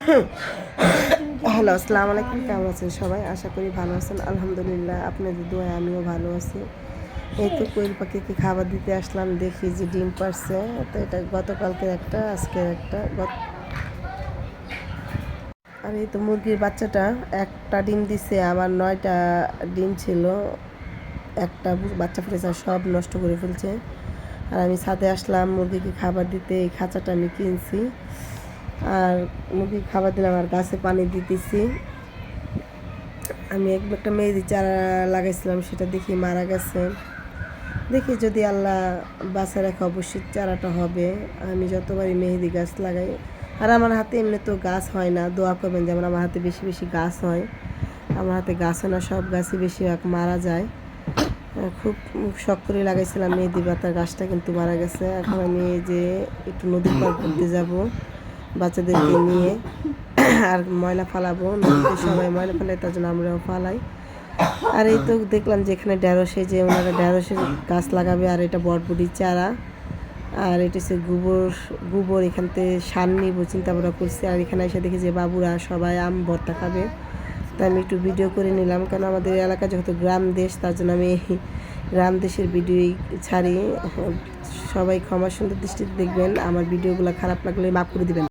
Hello, আসসালামু আলাইকুম। কেমন আছেন সবাই? আশা করি ভালো আছেন। আলহামদুলিল্লাহ, আপনাদের দোয়ায় আমিও ভালো আছি। এই তো কোয়েল পাখিকে খাবার দিতে আসলাম, দেখি যে ডিম পাড়ছে। তো এটা গতকালকের একটা, আজকের একটা। আর এই তো মুরগির বাচ্চাটা একটা ডিম দিছে, আবার 9টা ডিম ছিল। একটা বাচ্চা ফুটেছে, সব নষ্ট করে ফেলছে। আর আমি ছাদে আসলাম মুরগিকে খাবার দিতে। এই খাঁচাটা আমি কিনছি, আর মুরগি খাবার দিলাম আর গাছে পানি দিতেছি। আমি একটা মেহেদি চারা লাগাইছিলাম, সেটা দেখি মারা গেছে। দেখি যদি আল্লাহ বাঁচা রাখে অবশ্যই চারাটা হবে। আমি যতবারই মেহেদি গাছ লাগাই, আর আমার হাতে এমনি তো গাছ হয় না, দোয়া করবেন যেমন আমার হাতে বেশি বেশি গাছ হয়। আমার হাতে গাছ হয় না, সব গাছই বেশিরভাগ মারা যায়। খুব শখ করে লাগাইছিলাম মেহেদি পাতার গাছটা, কিন্তু মারা গেছে। এখন আমি এই যে একটু নদীর পার ঘুরতে যাব বাচ্চাদেরকে নিয়ে, আর ময়লা ফালাবো। নদীতে সবাই ময়লা ফেলে, তার জন্য আমরাও ফালাই। আর এই তো দেখলাম যে এখানে ঢ্যাঁড়সে যে ওনারা ঢ্যাঁড়সের গাছ লাগাবে, আর এটা বটবটির চারা, আর এটা হচ্ছে গোবর এখান থেকে সার নিব চিন্তা ভাবনা করছি। আর এখানে এসে দেখি যে বাবুরা সবাই আম ভর্তা খাবে, তাই আমি একটু ভিডিও করে নিলাম। কারণ আমাদের এলাকা যেহেতু গ্রাম দেশ, তার জন্য আমি গ্রাম দেশের ভিডিওই ছাড়ি। সবাই ক্ষমা সুন্দর দৃষ্টিতে দেখবেন, আমার ভিডিওগুলো খারাপ লাগলে মাফ করে দিবেন।